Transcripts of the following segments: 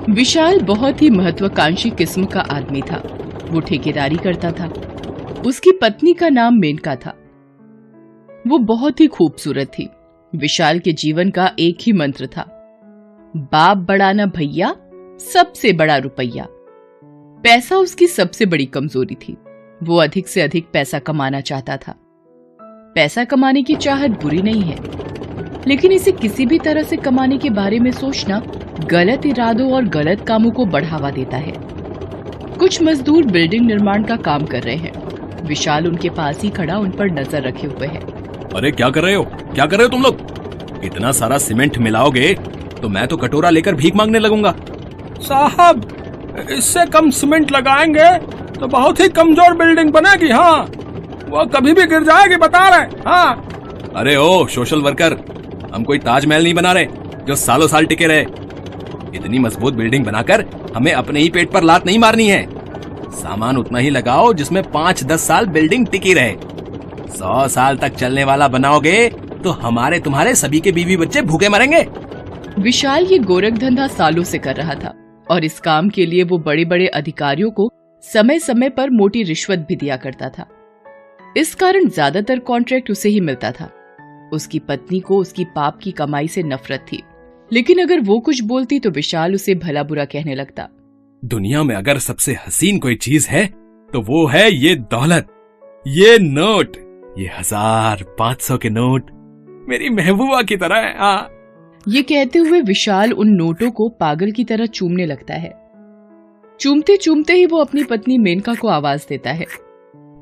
विशाल बहुत ही महत्वाकांक्षी किस्म का आदमी था। वो ठेकेदारी करता था। उसकी पत्नी का नाम मेनका था। वो बहुत ही खूबसूरत थी। विशाल के जीवन का एक ही मंत्र था, बाप बड़ा ना भैया, सबसे बड़ा रुपया। पैसा उसकी सबसे बड़ी कमजोरी थी। वो अधिक से अधिक पैसा कमाना चाहता था। पैसा कमाने की चाहत बुरी नहीं है, लेकिन इसे किसी भी तरह से कमाने के बारे में सोचना गलत इरादों और गलत कामों को बढ़ावा देता है। कुछ मजदूर बिल्डिंग निर्माण का काम कर रहे हैं। विशाल उनके पास ही खड़ा उन पर नजर रखे हुए है। अरे क्या कर रहे हो, क्या कर रहे हो तुम लोग? इतना सारा सीमेंट मिलाओगे तो मैं तो कटोरा लेकर भीख मांगने लगूंगा। साहब, इससे कम सीमेंट लगाएंगे तो बहुत ही कमजोर बिल्डिंग बनेगी। हाँ, वो कभी भी गिर जाएगी, बता रहे। हाँ। अरे ओ सोशल वर्कर, हम कोई ताजमहल नहीं बना रहे जो सालों साल टिके रहे। इतनी मजबूत बिल्डिंग बनाकर हमें अपने ही पेट पर लात नहीं मारनी है। सामान उतना ही लगाओ जिसमें 5-10 साल बिल्डिंग टिकी रहे। 100 साल तक चलने वाला बनाओगे तो हमारे तुम्हारे सभी के बीवी बच्चे भूखे मरेंगे। विशाल ये गोरख धंधा सालों से कर रहा था और इस काम के लिए वो बड़े बड़े अधिकारियों को समय समय पर मोटी रिश्वत भी दिया करता था। इस कारण ज्यादातर कॉन्ट्रैक्ट उसे ही मिलता था। उसकी पत्नी को उसकी पाप की कमाई से नफरत थी, लेकिन अगर वो कुछ बोलती तो विशाल उसे भला बुरा कहने लगता। दुनिया में अगर सबसे हसीन कोई चीज है तो वो है ये दौलत, ये नोट, ये 1000-500 के नोट मेरी महबूबा की तरह है। हाँ। ये कहते हुए विशाल उन नोटों को पागल की तरह चूमने लगता है। चूमते चूमते ही वो अपनी पत्नी मेनका को आवाज देता है।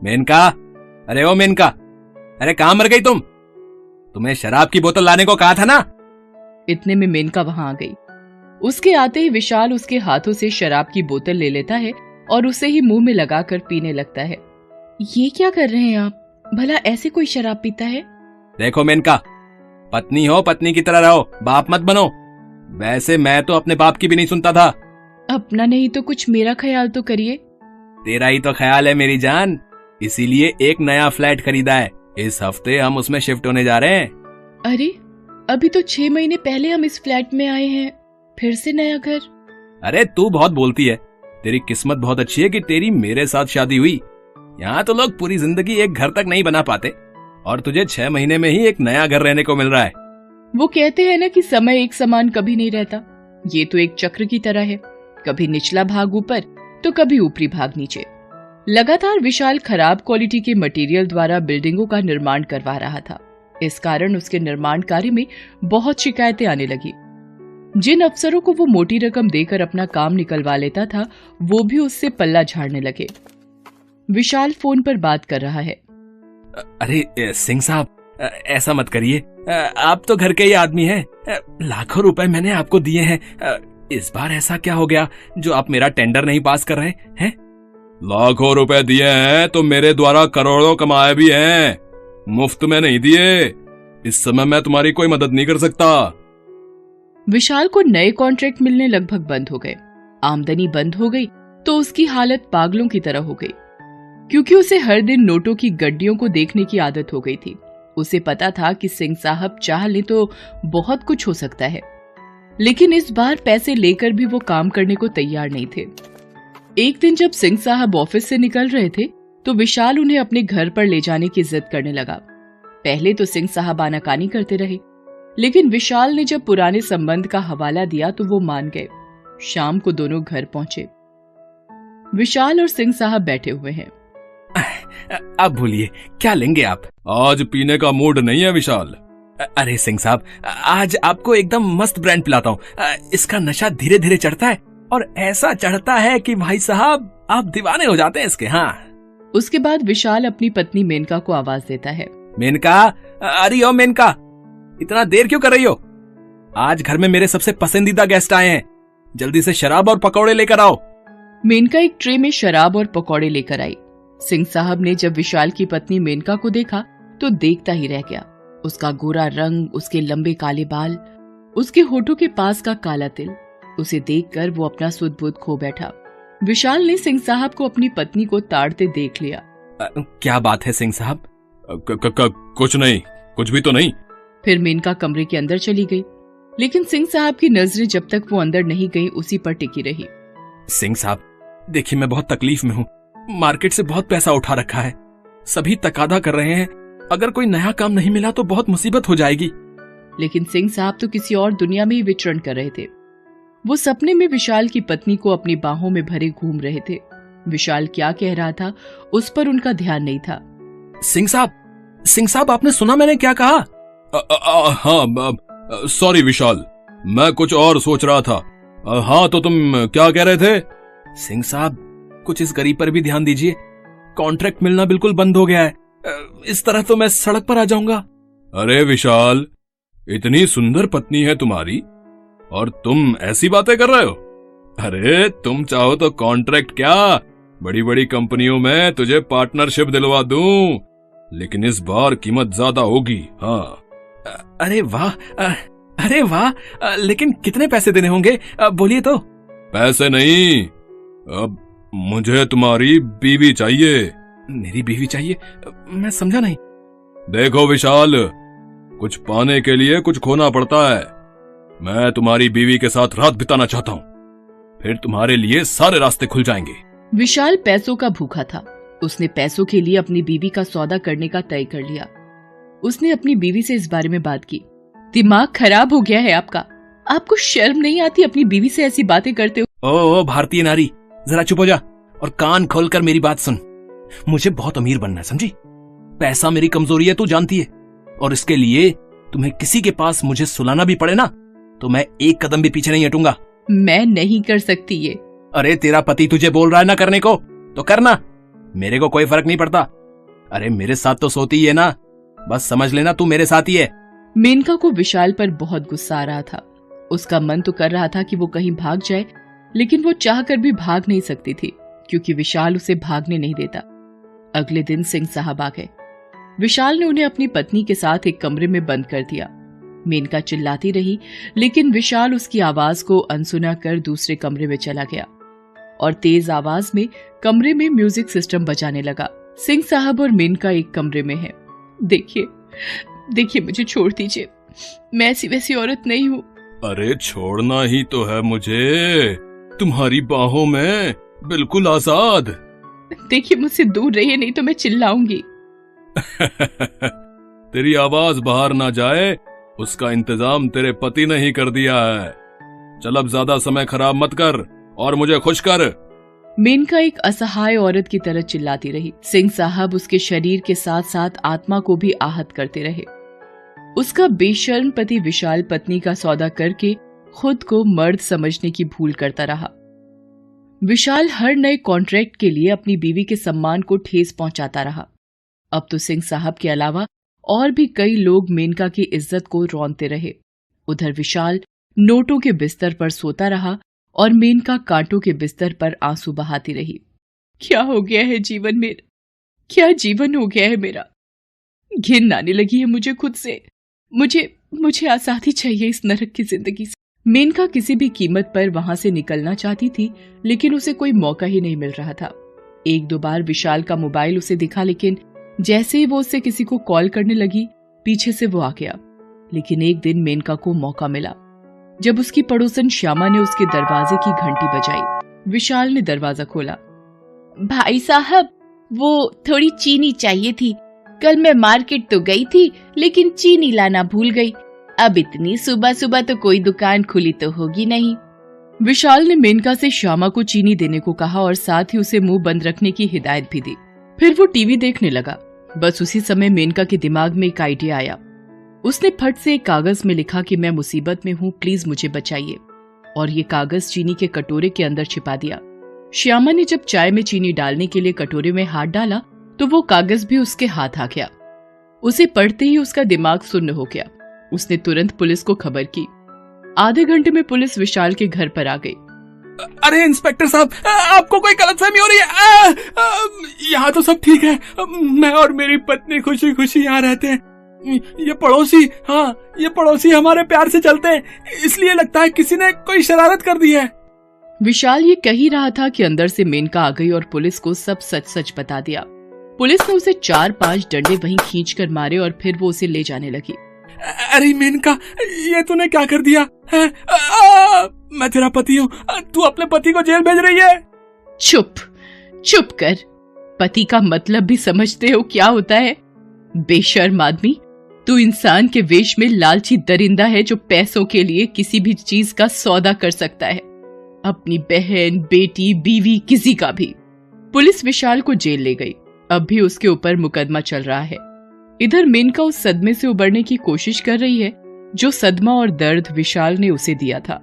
मेनका, अरे ओ मेनका, अरे कहाँ मर गई तुम? तुम्हें शराब की बोतल लाने को कहा था ना? इतने में मेनका वहां आ गई। उसके आते ही विशाल उसके हाथों से शराब की बोतल ले लेता है और उसे ही मुंह में लगाकर पीने लगता है। ये क्या कर रहे हैं आप? भला ऐसे कोई शराब पीता है? देखो मेनका, पत्नी हो पत्नी की तरह रहो, बाप मत बनो। वैसे मैं तो अपने बाप की भी नहीं सुनता था। अपना नहीं तो कुछ मेरा ख्याल तो करिए। तेरा ही तो ख्याल है मेरी जान, इसीलिए एक नया फ्लैट खरीदा है। इस हफ्ते हम उसमें शिफ्ट होने जा रहे हैं। अरे, अभी तो 6 महीने पहले हम इस फ्लैट में आए हैं, फिर से नया घर? अरे तू बहुत बोलती है। तेरी किस्मत बहुत अच्छी है कि तेरी मेरे साथ शादी हुई। यहाँ तो लोग पूरी जिंदगी एक घर तक नहीं बना पाते और तुझे 6 महीने में ही एक नया घर रहने को मिल रहा है। वो कहते हैं ना कि समय एक समान कभी नहीं रहता। ये तो एक चक्र की तरह है, कभी निचला भाग ऊपर तो कभी ऊपरी भाग नीचे। लगातार विशाल खराब क्वालिटी के मटेरियल द्वारा बिल्डिंगों का निर्माण करवा रहा था। इस कारण उसके निर्माण कार्य में बहुत शिकायतें आने लगी। जिन अफसरों को वो मोटी रकम देकर अपना काम निकलवा लेता था, वो भी उससे पल्ला झाड़ने लगे। विशाल फोन पर बात कर रहा है। अरे सिंह साहब, ऐसा मत करिए। आप तो घर के ही आदमी हैं। लाखों रुपए मैंने आपको दिए हैं। इस बार ऐसा क्या हो गया जो आप मेरा टेंडर नहीं पास कर रहे हैं? लाखों रुपए दिए हैं तो मेरे द्वारा करोड़ों कमाए भी हैं। मुफ्त में नहीं दिए। इस समय मैं तुम्हारी कोई मदद नहीं कर सकता। विशाल को नए कॉन्ट्रैक्ट मिलने लगभग बंद हो गए। आमदनी बंद हो गई तो उसकी हालत पागलों की तरह हो गई, क्योंकि उसे हर दिन नोटों की गड्डियों को देखने की आदत हो गई थी। उसे पता था कि सिंह साहब चाह ले तो बहुत कुछ हो सकता है, लेकिन इस बार पैसे लेकर भी वो काम करने को तैयार नहीं थे। एक दिन जब सिंह साहब ऑफिस से निकल रहे थे तो विशाल उन्हें अपने घर पर ले जाने की जिद करने लगा। पहले तो सिंह साहब आनाकानी करते रहे, लेकिन विशाल ने जब पुराने संबंध का हवाला दिया तो वो मान गए। शाम को दोनों घर पहुंचे। विशाल और सिंह साहब बैठे हुए हैं। अब बोलिए, क्या लेंगे आप? आज पीने का मूड नहीं है विशाल। अरे सिंह साहब, आज आपको एकदम मस्त ब्रांड पिलाता हूँ। इसका नशा धीरे धीरे चढ़ता है और ऐसा चढ़ता है कि भाई साहब आप दीवाने हो जाते हैं इसके। हाँ। उसके बाद विशाल अपनी पत्नी मेनका को आवाज देता है। मेनका, अरे ओ मेनका, इतना देर क्यों कर रही हो? आज घर में मेरे सबसे पसंदीदा गेस्ट आए हैं। जल्दी से शराब और पकौड़े लेकर आओ। मेनका एक ट्रे में शराब और पकौड़े लेकर आई। सिंह साहब ने जब विशाल की पत्नी मेनका को देखा तो देखता ही रह गया। उसका गोरा रंग, उसके लंबे काले बाल, उसके होठों के पास का काला तिल, उसे देखकर वो अपना सुध-बुध खो बैठा। विशाल ने सिंह साहब को अपनी पत्नी को ताड़ते देख लिया। क्या बात है सिंह साहब? कुछ नहीं, कुछ भी तो नहीं। फिर मेनका कमरे के अंदर चली गई लेकिन सिंह साहब की नजरें जब तक वो अंदर नहीं गई उसी पर टिकी रही। सिंह साहब, देखिए मैं बहुत तकलीफ में हूँ। मार्केट से बहुत पैसा उठा रखा है, सभी तकादा कर रहे हैं। अगर कोई नया काम नहीं मिला तो बहुत मुसीबत हो जाएगी। लेकिन सिंह साहब तो किसी और दुनिया में ही विचरण कर रहे थे। वो सपने में विशाल की पत्नी को अपनी बाहों में भरे घूम रहे थे। विशाल क्या कह रहा था उस पर उनका ध्यान नहीं था। सिंह साहब, आपने सुना मैंने क्या कहा? हाँ, सॉरी विशाल, मैं कुछ और सोच रहा था। हाँ, तो तुम क्या कह रहे थे? सिंह साहब, कुछ इस गरीब पर भी ध्यान दीजिए। कॉन्ट्रैक्ट मिलना बिल्कुल बंद हो गया है। इस तरह तो मैं सड़क पर आ जाऊंगा। अरे विशाल, इतनी सुंदर पत्नी है तुम्हारी और तुम ऐसी बातें कर रहे हो? अरे तुम चाहो तो कॉन्ट्रैक्ट क्या, बड़ी बड़ी कंपनियों में तुझे पार्टनरशिप दिलवा दूं, लेकिन इस बार कीमत ज्यादा होगी। हाँ। अरे वाह, लेकिन कितने पैसे देने होंगे? बोलिए तो। पैसे नहीं, अब मुझे तुम्हारी बीवी चाहिए। मेरी बीवी चाहिए? मैं समझा नहीं। देखो विशाल, कुछ पाने के लिए कुछ खोना पड़ता है। मैं तुम्हारी बीवी के साथ रात बिताना चाहता हूँ, फिर तुम्हारे लिए सारे रास्ते खुल जाएंगे। विशाल पैसों का भूखा था। उसने पैसों के लिए अपनी बीवी का सौदा करने का तय कर लिया। उसने अपनी बीवी से इस बारे में बात की। दिमाग खराब हो गया है आपका? आपको शर्म नहीं आती अपनी बीवी से ऐसी बातें करते हो? ओ भारतीय नारी, जरा चुप हो जा और कान खोलकर मेरी बात सुन। मुझे बहुत अमीर बनना है, समझी? पैसा मेरी कमजोरी है, तू जानती है। और इसके लिए तुम्हें किसी के पास मुझे सुलाना भी पड़े ना, तो मैं एक कदम भी पीछे नहीं हटूंगा। मैं नहीं कर सकती ये। अरे तेरा पति तुझे बोल रहा है ना करने को, तो करना, मेरे को कोई फर्क नहीं पड़ता। अरे मेरे साथ तो सोती ही है ना, बस समझ लेना तू मेरे साथ ही है। मेनका को विशाल पर बहुत गुस्सा आ रहा था। उसका मन तो कर रहा था कि वो कहीं भाग जाए, लेकिन वो चाहकर भी भाग नहीं सकती थी क्योंकि विशाल उसे भागने नहीं देता। अगले दिन सिंह साहब आ गए। विशाल ने उन्हें अपनी पत्नी के साथ एक कमरे में बंद कर दिया। मेनका चिल्लाती रही, लेकिन विशाल उसकी आवाज को अनसुना कर दूसरे कमरे में चला गया और तेज आवाज में कमरे में म्यूजिक सिस्टम बजाने लगा। सिंह साहब और मेनका एक कमरे में हैं। देखिए मुझे छोड़ दीजिए, मैं ऐसी वैसी औरत नहीं हूँ। अरे छोड़ना ही तो है मुझे, तुम्हारी बाहों में बिल्कुल आजाद। देखिए मुझसे दूर रहिए, नहीं तो मैं चिल्लाऊंगी। तेरी आवाज बाहर ना जाए उसका इंतजाम तेरे पति ने ही कर दिया है। चल अब ज्यादा समय खराब मत कर और मुझे खुश कर। मेनका एक असहाय औरत की तरह चिल्लाती रही। सिंह साहब उसके शरीर के साथ साथ आत्मा को भी आहत करते रहे। उसका बेशर्म पति विशाल पत्नी का सौदा करके खुद को मर्द समझने की भूल करता रहा। विशाल हर नए कॉन्ट्रैक्ट के लिए अपनी बीवी के सम्मान को ठेस पहुंचाता रहा। अब तो सिंह साहब के अलावा और भी कई लोग मेनका की इज्जत को रौंदते रहे। उधर विशाल नोटों के बिस्तर पर सोता रहा और मेनका कांटों के बिस्तर पर आंसू बहाती रही। क्या हो गया है जीवन में, क्या जीवन हो गया है मेरा। घिन आने लगी है मुझे खुद से। मुझे आजादी चाहिए इस नरक की जिंदगी से। मेनका किसी भी कीमत पर वहां से निकलना चाहती थी, लेकिन उसे कोई मौका ही नहीं मिल रहा था। एक दो बार विशाल का मोबाइल उसे दिखा, लेकिन जैसे ही वो उससे किसी को कॉल करने लगी, पीछे से वो आ गया। लेकिन एक दिन मेनका को मौका मिला जब उसकी पड़ोसन श्यामा ने उसके दरवाजे की घंटी बजाई। विशाल ने दरवाजा खोला। भाई साहब, वो थोड़ी चीनी चाहिए थी। कल मैं मार्केट तो गई थी, लेकिन चीनी लाना भूल गई। अब इतनी सुबह सुबह तो कोई दुकान खुली तो होगी नहीं। विशाल ने मेनका से श्यामा को चीनी देने को कहा और साथ ही उसे मुंह बंद रखने की हिदायत भी दी। फिर वो टीवी देखने लगा। बस उसी समय मेनका के दिमाग में एक आइडिया आया। उसने फट से एक कागज में लिखा कि मैं मुसीबत में हूँ, प्लीज मुझे बचाइए, और ये कागज चीनी के कटोरे के अंदर छिपा दिया। श्यामा ने जब चाय में चीनी डालने के लिए कटोरे में हाथ डाला तो वो कागज भी उसके हाथ आ गया। उसे पढ़ते ही उसका दिमाग सुन्न हो गया। उसने तुरंत पुलिस को खबर की। आधे घंटे में पुलिस विशाल के घर पर आ गई। अरे इंस्पेक्टर साहब, आपको कोई गलतफहमी हो रही है। यहाँ तो सब ठीक है, मैं और मेरी पत्नी खुशी खुशी यहाँ रहते हैं। ये पड़ोसी हमारे प्यार से चलते हैं, इसलिए लगता है किसी ने कोई शरारत कर दी है। विशाल ये कह ही रहा था कि अंदर से मेनका आ गई और पुलिस को सब सच सच बता दिया। पुलिस ने उसे 4-5 डंडे वहीं खींचकर मारे और फिर वो उसे ले जाने लगी। अरे मेनका, ये तूने क्या कर दिया है? मैं तेरा पति हूँ, तू अपने पति को जेल भेज रही है? चुप चुप कर। पति का मतलब भी समझते हो क्या होता है? बेशर्म आदमी, तू इंसान के वेश में लालची दरिंदा है जो पैसों के लिए किसी भी चीज का सौदा कर सकता है, अपनी बहन, बेटी, बीवी, किसी का भी। पुलिस विशाल को जेल ले गई। अब भी उसके ऊपर मुकदमा चल रहा है। इधर मेनका उस सदमे से उबरने की कोशिश कर रही है जो सदमा और दर्द विशाल ने उसे दिया था।